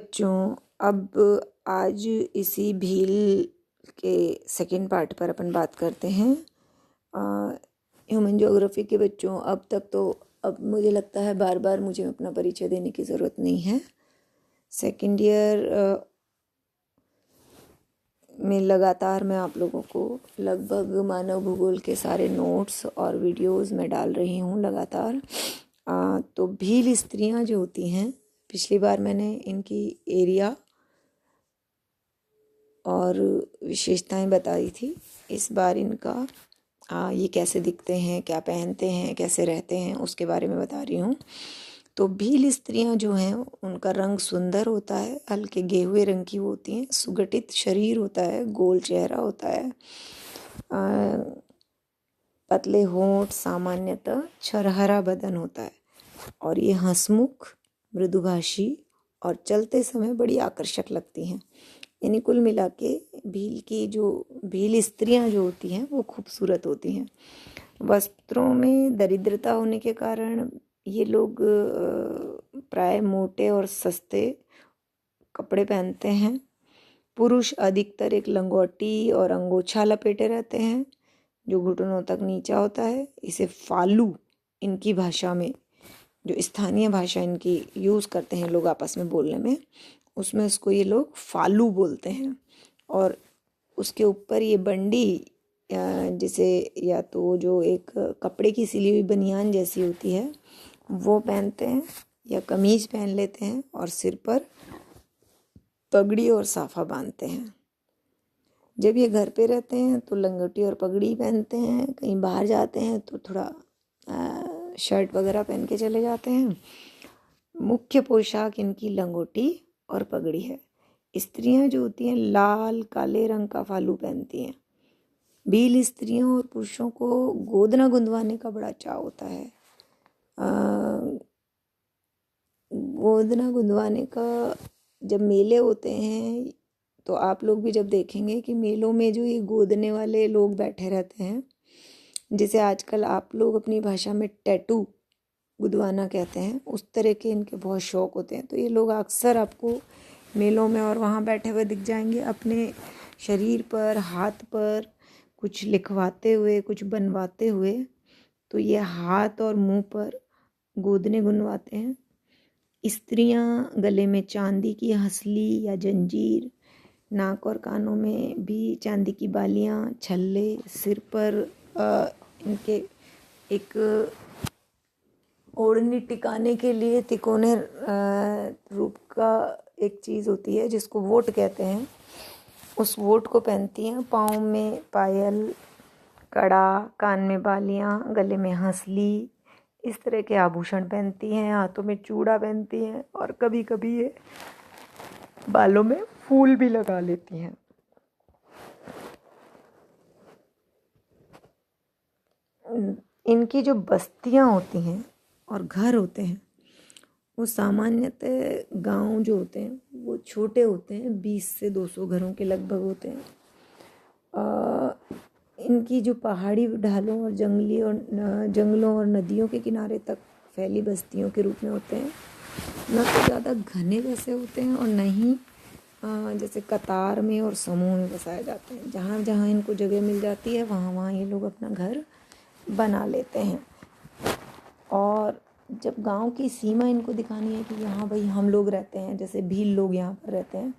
बच्चों, अब आज इसी भील के सेकंड पार्ट पर अपन बात करते हैं। ह्यूमन ज्योग्राफी के बच्चों, अब मुझे लगता है बार बार मुझे अपना परिचय देने की ज़रूरत नहीं है। सेकंड ईयर में लगातार मैं आप लोगों को लगभग मानव भूगोल के सारे नोट्स और वीडियोस मैं डाल रही हूँ लगातार। तो भील स्त्रियाँ जो होती हैं, पिछली बार मैंने इनकी एरिया और विशेषताएं बताई थी। इस बार इनका ये कैसे दिखते हैं, क्या पहनते हैं, कैसे रहते हैं, उसके बारे में बता रही हूँ। तो भील स्त्रियाँ जो हैं उनका रंग सुंदर होता है, हल्के गेहुए रंग की होती हैं, सुगठित शरीर होता है, गोल चेहरा होता है, पतले होंठ, सामान्यतः छरहरा बदन होता है और ये हंसमुख, मृदुभाषी और चलते समय बड़ी आकर्षक लगती हैं। यानी कुल मिला के भील स्त्रियाँ जो होती हैं वो खूबसूरत होती हैं। वस्त्रों में दरिद्रता होने के कारण ये लोग प्राय मोटे और सस्ते कपड़े पहनते हैं। पुरुष अधिकतर एक लंगोटी और अंगोछा लपेटे रहते हैं जो घुटनों तक नीचा होता है। इसे फालू इनकी भाषा में, जो स्थानीय भाषा इनकी यूज़ करते हैं लोग आपस में बोलने में, उसमें उसको ये लोग फालू बोलते हैं। और उसके ऊपर ये बंडी, जिसे या तो जो एक कपड़े की सिली हुई बनियान जैसी होती है वो पहनते हैं या कमीज पहन लेते हैं और सिर पर पगड़ी और साफा बांधते हैं। जब ये घर पे रहते हैं तो लंगोटी और पगड़ी पहनते हैं, कहीं बाहर जाते हैं तो थोड़ा शर्ट वगैरह पहन के चले जाते हैं। मुख्य पोशाक इनकी लंगोटी और पगड़ी है। स्त्रियां जो होती हैं लाल काले रंग का फालू पहनती हैं। भील स्त्रियों और पुरुषों को गोदना गुंदवाने का बड़ा चाव होता है। गोदना गुंदवाने का जब मेले होते हैं तो आप लोग भी जब देखेंगे कि मेलों में जो ये गोदने वाले लोग बैठे रहते हैं, जिसे आजकल आप लोग अपनी भाषा में टैटू गुदवाना कहते हैं, उस तरह के इनके बहुत शौक होते हैं। तो ये लोग अक्सर आपको मेलों में और वहाँ बैठे हुए दिख जाएंगे, अपने शरीर पर, हाथ पर कुछ लिखवाते हुए, कुछ बनवाते हुए। तो ये हाथ और मुंह पर गोदने गुनवाते हैं। स्त्रियाँ गले में चांदी की हंसली या जंजीर, नाक और कानों में भी चांदी की बालियाँ, छल्ले, सिर पर इनके एक ओढ़नी टिकाने के लिए तिकोने रूप का एक चीज़ होती है जिसको वोट कहते हैं, उस वोट को पहनती हैं। पाँव में पायल, कड़ा, कान में बालियाँ, गले में हंसली, इस तरह के आभूषण पहनती हैं। हाथों में चूड़ा पहनती हैं और कभी कभी ये बालों में फूल भी लगा लेती हैं। इनकी जो बस्तियां होती हैं और घर होते हैं वो सामान्यतः गांव जो होते हैं वो छोटे होते हैं, 20 से 200 घरों के लगभग होते हैं। इनकी जो पहाड़ी ढालों और जंगलों और नदियों के किनारे तक फैली बस्तियों के रूप में होते हैं। न तो ज़्यादा घने बसे होते हैं और न ही जैसे कतार में और समूह में बसाए जाते हैं। जहाँ जहाँ इनको जगह मिल जाती है वहाँ वहाँ ये लोग अपना घर बना लेते हैं। और जब गांव की सीमा इनको दिखानी है कि यहाँ भाई हम लोग रहते हैं, जैसे भील लोग यहाँ पर रहते हैं,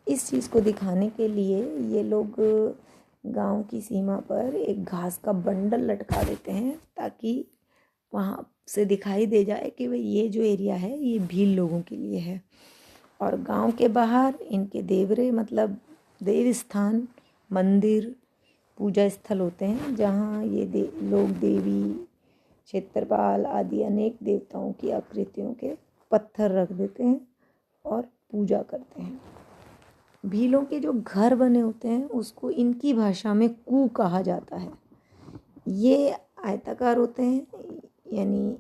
इस चीज़ को दिखाने के लिए ये लोग गांव की सीमा पर एक घास का बंडल लटका देते हैं ताकि वहाँ से दिखाई दे जाए कि भाई ये जो एरिया है ये भील लोगों के लिए है। और गांव के बाहर इनके देवरे, मतलब देव स्थान, मंदिर, पूजा स्थल होते हैं जहाँ ये लोग देवी, क्षेत्रपाल आदि अनेक देवताओं की आकृतियों के पत्थर रख देते हैं और पूजा करते हैं। भीलों के जो घर बने होते हैं उसको इनकी भाषा में कू कहा जाता है। ये आयताकार होते हैं, यानी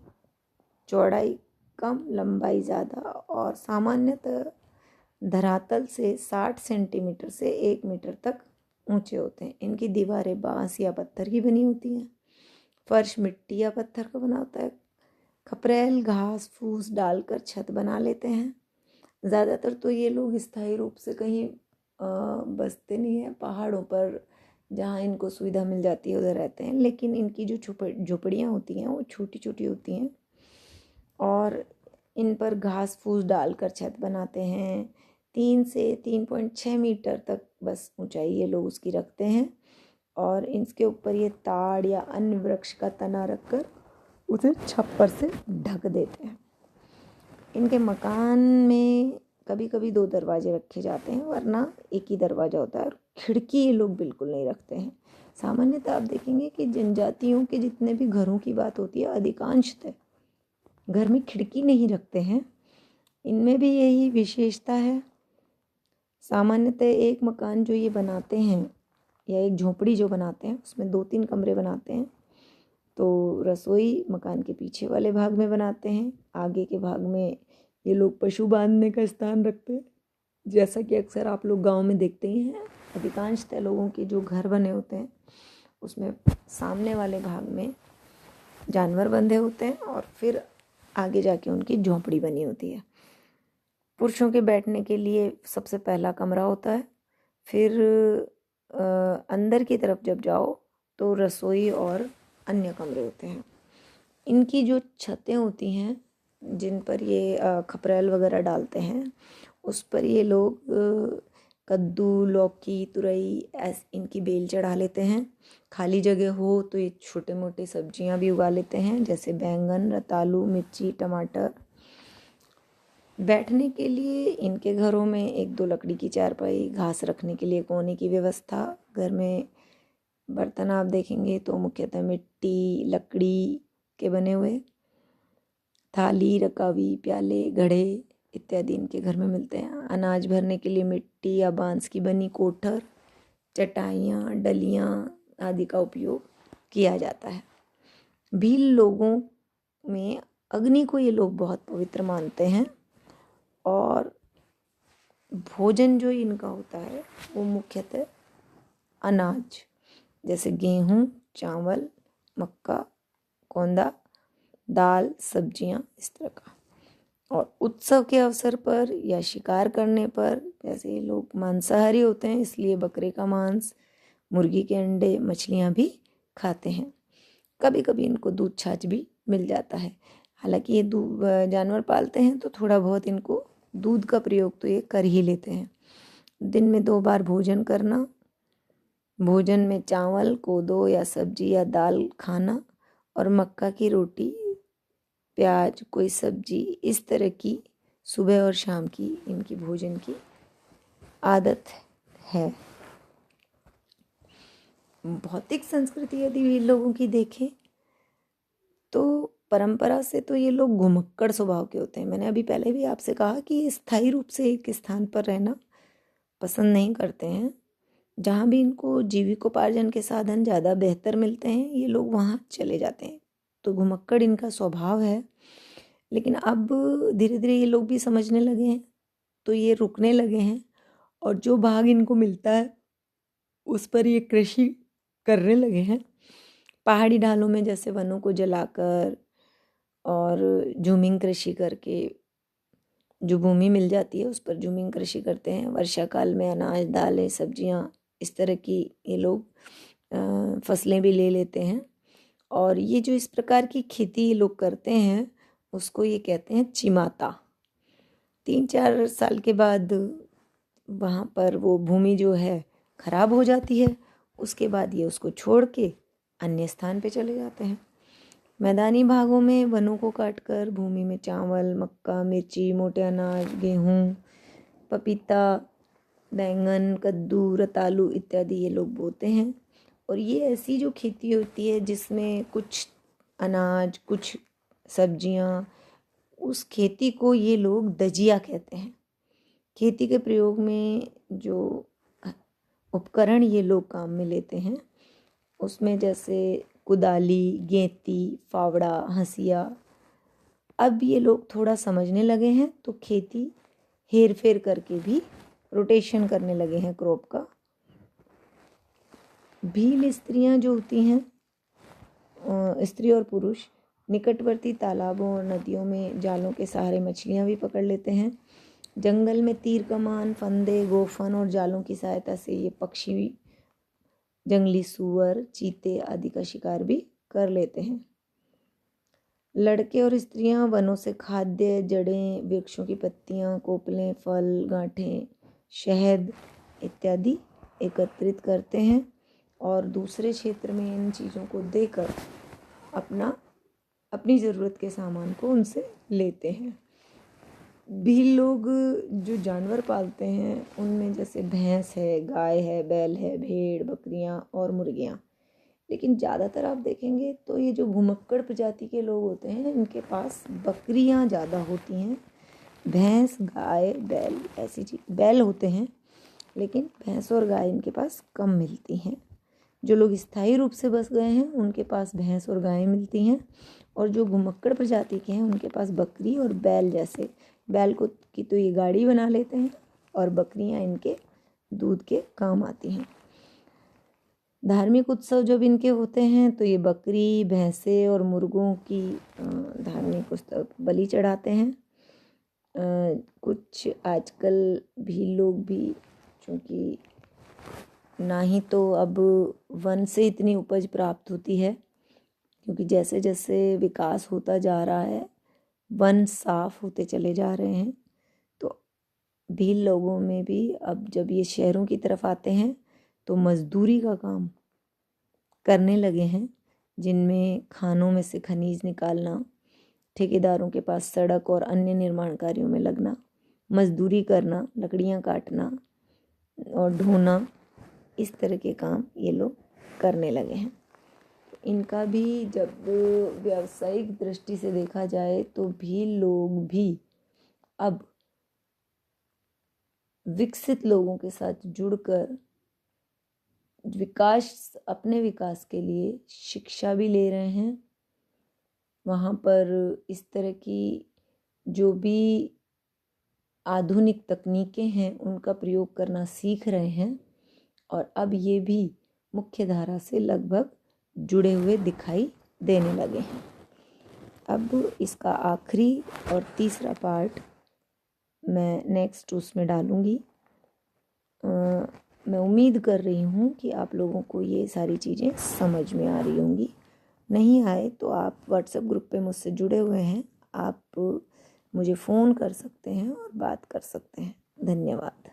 चौड़ाई कम, लंबाई ज़्यादा, और सामान्यतः धरातल से 60 सेंटीमीटर से 1 मीटर तक ऊंचे होते हैं। इनकी दीवारें बांस या पत्थर की बनी होती हैं। फर्श मिट्टी या पत्थर का बना होता है। खपरेल घास फूस डालकर छत बना लेते हैं। ज़्यादातर तो ये लोग स्थायी रूप से कहीं बसते नहीं हैं, पहाड़ों पर जहाँ इनको सुविधा मिल जाती है उधर रहते हैं। लेकिन इनकी जो झोपड़ियाँ होती हैं वो छोटी छोटी होती हैं और इन पर घास फूस डालकर छत बनाते हैं। 3 से 3.6 मीटर तक बस ऊंचाई ये लोग उसकी रखते हैं और इसके ऊपर ये ताड़ या अन्य वृक्ष का तना रखकर उसे छप्पर से ढक देते हैं। इनके मकान में कभी कभी 2 दरवाजे रखे जाते हैं, वरना एक ही दरवाज़ा होता है और खिड़की ये लोग बिल्कुल नहीं रखते हैं। सामान्यतः आप देखेंगे कि जनजातियों के जितने भी घरों की बात होती है, अधिकांशतः घर में खिड़की नहीं रखते हैं। इनमें भी यही विशेषता है। सामान्यतः एक मकान जो ये बनाते हैं या एक झोपड़ी जो बनाते हैं उसमें 2-3 कमरे बनाते हैं। तो रसोई मकान के पीछे वाले भाग में बनाते हैं, आगे के भाग में ये लोग पशु बांधने का स्थान रखते हैं। जैसा कि अक्सर आप लोग गांव में देखते ही हैं, अधिकांशतः लोगों के जो घर बने होते हैं उसमें सामने वाले भाग में जानवर बंधे होते हैं और फिर आगे जाके उनकी झोंपड़ी बनी होती है। पुरुषों के बैठने के लिए सबसे पहला कमरा होता है, फिर अंदर की तरफ जब जाओ तो रसोई और अन्य कमरे होते हैं। इनकी जो छतें होती हैं जिन पर ये खपरेल वगैरह डालते हैं उस पर ये लोग कद्दू, लौकी, तुरई इनकी बेल चढ़ा लेते हैं। खाली जगह हो तो ये छोटे मोटे सब्जियां भी उगा लेते हैं, जैसे बैंगन, रतालू, मिर्ची, टमाटर। बैठने के लिए इनके घरों में 1-2 लकड़ी की चारपाई, घास रखने के लिए कोने की व्यवस्था। घर में बर्तन आप देखेंगे तो मुख्यतः मिट्टी, लकड़ी के बने हुए, थाली, रकाबी, प्याले, घड़े इत्यादि इनके घर में मिलते हैं। अनाज भरने के लिए मिट्टी या बांस की बनी कोठर, चटाइयाँ, डलियाँ आदि का उपयोग किया जाता है। भील लोगों में अग्नि को ये लोग बहुत पवित्र मानते हैं और भोजन जो इनका होता है वो मुख्यतः अनाज जैसे गेहूँ, चावल, मक्का, कोंदा, दाल, सब्जियां इस तरह का। और उत्सव के अवसर पर या शिकार करने पर, जैसे ये लोग मांसाहारी होते हैं इसलिए बकरे का मांस, मुर्गी के अंडे, मछलियां भी खाते हैं। कभी कभी इनको दूध छाछ भी मिल जाता है। हालांकि ये जानवर पालते हैं तो थोड़ा बहुत इनको दूध का प्रयोग तो ये कर ही लेते हैं। दिन में 2 बार भोजन करना, भोजन में चावल, कोदो या सब्जी या दाल खाना और मक्का की रोटी, प्याज, कोई सब्जी, इस तरह की सुबह और शाम की इनकी भोजन की आदत है। भौतिक संस्कृति यदि इन लोगों की देखें तो परंपरा से तो ये लोग घुमक्कड़ स्वभाव के होते हैं। मैंने अभी पहले भी आपसे कहा कि ये स्थायी रूप से एक स्थान पर रहना पसंद नहीं करते हैं। जहाँ भी इनको जीविकोपार्जन के साधन ज़्यादा बेहतर मिलते हैं ये लोग वहाँ चले जाते हैं। तो घुमक्कड़ इनका स्वभाव है। लेकिन अब धीरे धीरे ये लोग भी समझने लगे हैं तो ये रुकने लगे हैं और जो भाग इनको मिलता है उस पर ये कृषि करने लगे हैं। पहाड़ी ढालों में जैसे वनों को जलाकर और झूमिंग कृषि करके जो भूमि मिल जाती है उस पर झूमिंग कृषि करते हैं। वर्षा काल में अनाज, दालें, सब्जियां इस तरह की ये लोग फसलें भी ले लेते हैं। और ये जो इस प्रकार की खेती ये लोग करते हैं उसको ये कहते हैं चिमाता। 3-4 साल के बाद वहाँ पर वो भूमि जो है खराब हो जाती है, उसके बाद ये उसको छोड़ के अन्य स्थान पे चले जाते हैं। मैदानी भागों में वनों को काटकर भूमि में चावल, मक्का, मिर्ची, मोटे अनाज, गेहूँ, पपीता, बैंगन, कद्दू, रतालू इत्यादि ये लोग बोते हैं। और ये ऐसी जो खेती होती है जिसमें कुछ अनाज, कुछ सब्जियां, उस खेती को ये लोग दजिया कहते हैं। खेती के प्रयोग में जो उपकरण ये लोग काम में लेते हैं उसमें जैसे कुदाली, गेंती, फावड़ा, हंसिया। अब ये लोग थोड़ा समझने लगे हैं तो खेती हेर फेर करके भी रोटेशन करने लगे हैं क्रॉप का। भील स्त्रियां जो होती हैं, स्त्री और पुरुष, निकटवर्ती तालाबों और नदियों में जालों के सहारे मछलियां भी पकड़ लेते हैं। जंगल में तीर कमान, फंदे, गोफन और जालों की सहायता से ये पक्षी जंगली सूअर, चीते आदि का शिकार भी कर लेते हैं। लड़के और स्त्रियां वनों से खाद्य, जड़ें, वृक्षों की पत्तियां, कोपलें, फल, गांठें, शहद इत्यादि एकत्रित करते हैं और दूसरे क्षेत्र में इन चीज़ों को देकर अपनी ज़रूरत के सामान को उनसे लेते हैं। भी लोग जो जानवर पालते हैं उनमें जैसे भैंस है, गाय है, बैल है, भेड़, बकरियां और मुर्गियां। लेकिन ज़्यादातर आप देखेंगे तो ये जो घुमक्कड़ प्रजाति के लोग होते हैं इनके पास बकरियां ज़्यादा होती हैं। भैंस, गाय, बैल ऐसी चीज़, बैल होते हैं लेकिन भैंस और गाय इनके पास कम मिलती हैं। जो लोग स्थायी रूप से बस गए हैं उनके पास भैंस और गायें मिलती हैं, और जो घुमक्कड़ प्रजाति के हैं उनके पास बकरी और बैल, जैसे बैल को की तो ये गाड़ी बना लेते हैं और बकरियां इनके दूध के काम आती हैं। धार्मिक उत्सव जब इनके होते हैं तो ये बकरी, भैंसे और मुर्गों की धार्मिक उत्सव बलि चढ़ाते हैं। कुछ आजकल भी लोग भी, चूँकि ना ही तो अब वन से इतनी उपज प्राप्त होती है, क्योंकि जैसे जैसे विकास होता जा रहा है वन साफ होते चले जा रहे हैं, तो भील लोगों में भी अब जब ये शहरों की तरफ आते हैं तो मजदूरी का काम करने लगे हैं, जिनमें खानों में से खनिज निकालना, ठेकेदारों के पास सड़क और अन्य निर्माण कार्यों में लगना, मजदूरी करना, लकड़ियाँ काटना और ढोना, इस तरह के काम ये लोग करने लगे हैं। इनका भी जब व्यावसायिक दृष्टि से देखा जाए तो भील लोग भी अब विकसित लोगों के साथ जुड़कर अपने विकास के लिए शिक्षा भी ले रहे हैं। वहाँ पर इस तरह की जो भी आधुनिक तकनीकें हैं उनका प्रयोग करना सीख रहे हैं, और अब ये भी मुख्य धारा से लगभग जुड़े हुए दिखाई देने लगे हैं। अब इसका आखिरी और तीसरा पार्ट मैं नेक्स्ट उसमें डालूँगी। मैं उम्मीद कर रही हूँ कि आप लोगों को ये सारी चीज़ें समझ में आ रही होंगी। नहीं आए तो आप व्हाट्सएप ग्रुप पे मुझसे जुड़े हुए हैं, आप मुझे फ़ोन कर सकते हैं और बात कर सकते हैं। धन्यवाद।